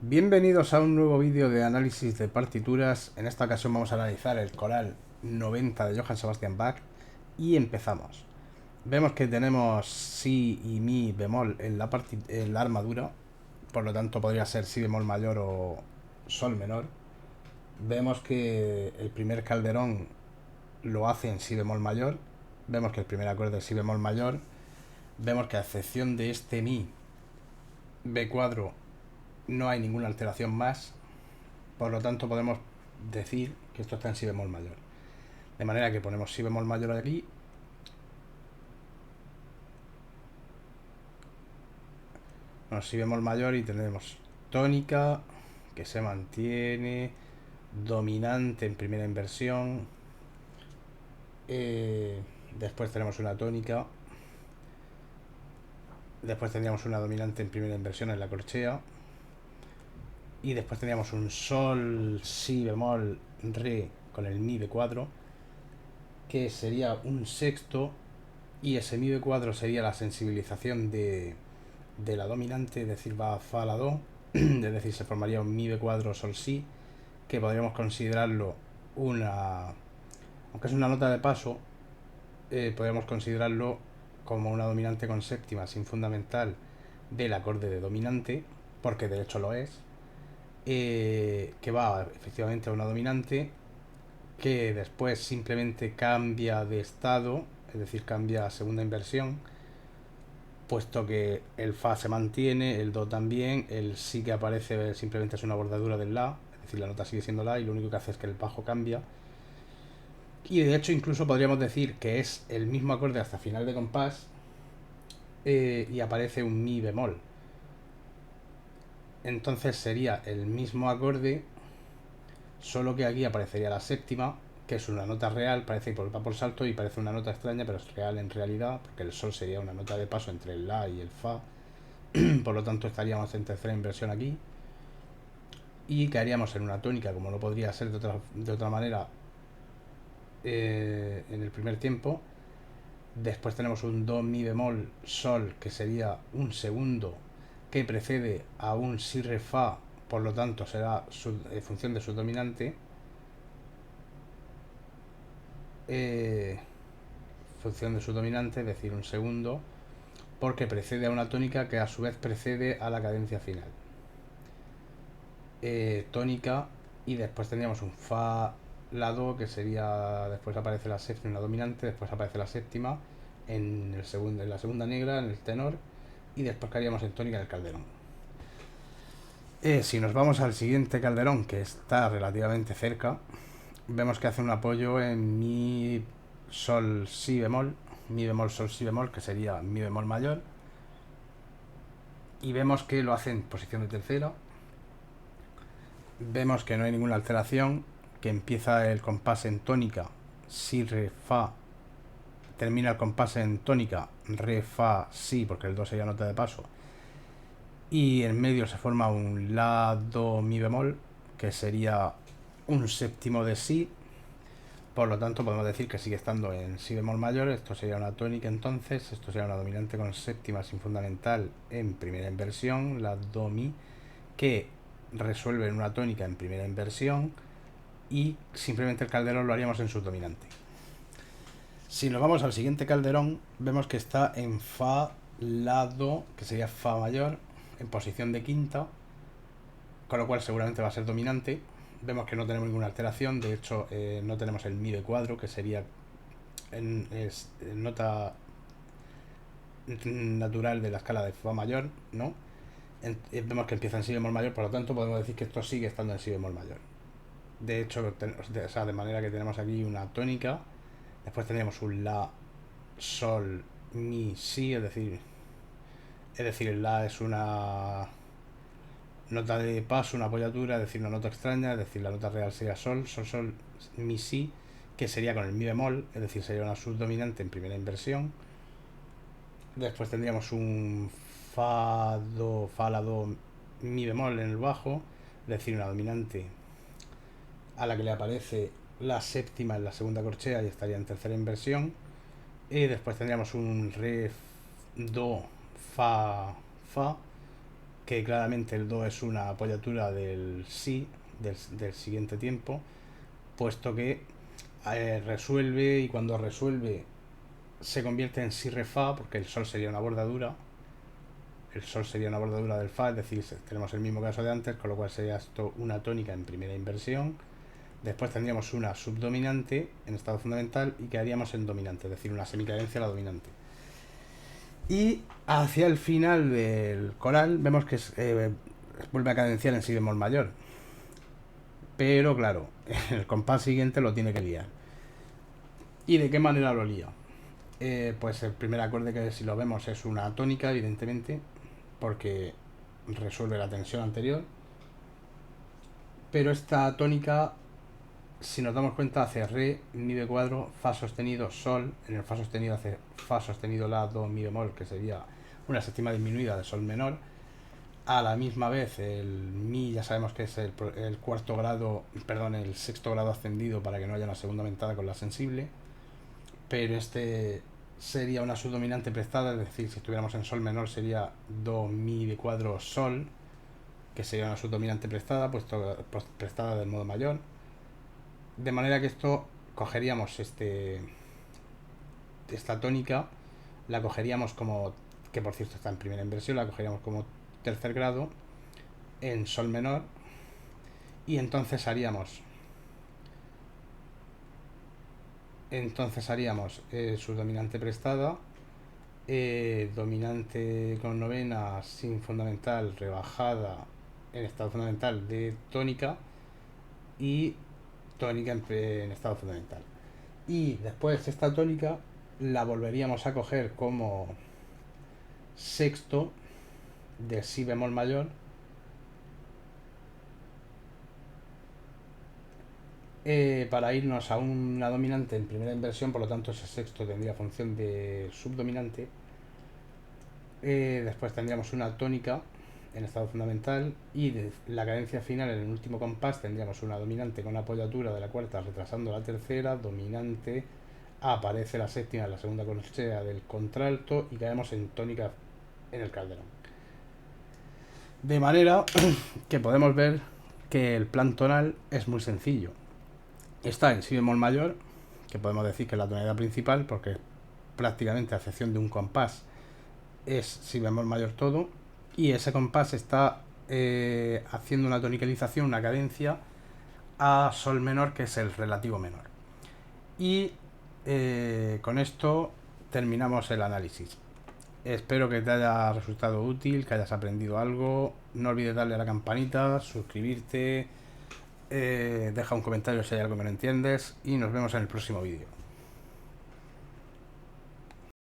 Bienvenidos a un nuevo vídeo de análisis de partituras. En esta ocasión vamos a analizar el coral 90 de Johann Sebastian Bach y empezamos. Vemos que tenemos si y mi bemol en la armadura, por lo tanto podría ser si bemol mayor o sol menor. Vemos que el primer calderón lo hace en si bemol mayor. Vemos que el primer acorde es si bemol mayor. Vemos que a excepción de este mi B cuadro no hay ninguna alteración más. Por lo tanto podemos decir que esto está en si bemol mayor. De manera que ponemos si bemol mayor aquí. Bueno, si bemol mayor y tenemos tónica que se mantiene, dominante en primera inversión. Después tenemos una tónica. Después tendríamos una dominante en primera inversión en la corchea. Y después tendríamos un sol, si bemol, re con el mi de cuadro, que sería un sexto. Y ese mi de cuadro sería la sensibilización de la dominante, es decir, va a fa a la do, es decir, se formaría un mi de cuadro sol si, que podríamos considerarlo una, aunque es una nota de paso, podríamos considerarlo como una dominante con séptima sin fundamental del acorde de dominante, porque de hecho lo es, que va efectivamente a una dominante que después simplemente cambia de estado, es decir, cambia a segunda inversión, puesto que el fa se mantiene, el do también, el si que aparece simplemente es una bordadura del la, es decir, la nota sigue siendo la y lo único que hace es que el bajo cambia. Y de hecho incluso podríamos decir que es el mismo acorde hasta final de compás, y aparece un mi bemol. Entonces sería el mismo acorde, solo que aquí aparecería la séptima, que es una nota real, parece que va por salto y parece una nota extraña, pero es real en realidad, porque el sol sería una nota de paso entre el la y el fa. Por lo tanto estaríamos en tercera inversión aquí y caeríamos en una tónica, como no podría ser de otra manera, en el primer tiempo. Después tenemos un do mi bemol sol, que sería un segundo que precede a un si re fa, por lo tanto será función de su dominante, eh, función de su dominante, es decir, un segundo, porque precede a una tónica que a su vez precede a la cadencia final. Tónica, y después tendríamos un fa la do, que sería, después aparece la séptima, la dominante, después aparece la séptima en la segunda negra, en el tenor, y después caeríamos en tónica en el calderón. Si nos vamos al siguiente calderón, que está relativamente cerca, vemos que hace un apoyo en mi sol si bemol, mi bemol sol si bemol, que sería mi bemol mayor, y vemos que lo hace en posición de tercera. Vemos que no hay ninguna alteración, que empieza el compás en tónica, si, re, fa, termina el compás en tónica, re, fa, si, porque el do sería nota de paso, y en medio se forma un la, do, mi bemol, que sería un séptimo de si. Por lo tanto podemos decir que sigue estando en si bemol mayor. Esto sería una tónica, entonces esto sería una dominante con séptima sin fundamental en primera inversión, la do mi, que resuelve en una tónica en primera inversión, y simplemente el calderón lo haríamos en subdominante. Si nos vamos al siguiente calderón, vemos que está en fa, la, do, que sería fa mayor, en posición de quinta, con lo cual seguramente va a ser dominante. Vemos que no tenemos ninguna alteración, de hecho no tenemos el mi de cuadro, que sería en nota natural de la escala de fa mayor, ¿no? Vemos que empieza en si bemol mayor, por lo tanto podemos decir que esto sigue estando en si bemol mayor. De hecho, de manera que tenemos aquí una tónica, después tendríamos un la, sol, mi, si, es decir, el la es una nota de paso, una apoyatura, es decir, una nota extraña, es decir, la nota real sería sol, sol, sol, mi, si, que sería con el mi bemol, es decir, sería una subdominante en primera inversión. Después tendríamos un fa, do, fa, la, do, mi bemol en el bajo, es decir, una dominante a la que le aparece la séptima en la segunda corchea y estaría en tercera inversión. Y después tendríamos un re, do, fa, fa, que claramente el do es una apoyatura del si, del siguiente tiempo, puesto que resuelve, y cuando resuelve se convierte en si re fa, porque el sol sería una bordadura. El sol sería una bordadura del fa, es decir, tenemos el mismo caso de antes, con lo cual sería esto una tónica en primera inversión. Después tendríamos una subdominante en estado fundamental y quedaríamos en dominante, es decir, una semicadencia a la dominante. Y hacia el final del coral vemos que vuelve a cadenciar en si bemol mayor. Pero claro, en el compás siguiente lo tiene que liar. ¿Y de qué manera lo lía? Pues el primer acorde, que si lo vemos es una tónica, evidentemente, porque resuelve la tensión anterior. Pero esta tónica, si nos damos cuenta, hace re, mi de cuadro, fa sostenido, sol. En el fa sostenido hace fa sostenido, la, do, mi bemol, que sería una séptima disminuida de sol menor. A la misma vez el mi ya sabemos que es el cuarto grado, perdón, el sexto grado ascendido para que no haya una segunda aumentada con la sensible. Pero este sería una subdominante prestada, es decir, si estuviéramos en sol menor sería do, mi de cuadro, sol, que sería una subdominante prestada, puesto prestada del modo mayor. De manera que esto cogeríamos esta tónica, la cogeríamos como, que por cierto está en primera inversión, la cogeríamos como tercer grado en sol menor, y entonces haríamos subdominante prestada, dominante con novena sin fundamental rebajada en estado fundamental de tónica, y tónica en estado fundamental. Y después esta tónica la volveríamos a coger como sexto de si bemol mayor, para irnos a una dominante en primera inversión, por lo tanto ese sexto tendría función de subdominante. Después tendríamos una tónica en estado fundamental, y de la cadencia final en el último compás tendríamos una dominante con apoyatura de la cuarta retrasando la tercera, dominante, aparece la séptima en la segunda corchea del contralto y caemos en tónica en el calderón. De manera que podemos ver que el plan tonal es muy sencillo. Está en si bemol mayor, que podemos decir que es la tonalidad principal, porque prácticamente a excepción de un compás es si bemol mayor todo, y ese compás está haciendo una tonicalización, una cadencia a sol menor, que es el relativo menor. Y con esto terminamos el análisis. Espero que te haya resultado útil, que hayas aprendido algo. No olvides darle a la campanita, suscribirte, deja un comentario si hay algo que no entiendes, y nos vemos en el próximo vídeo.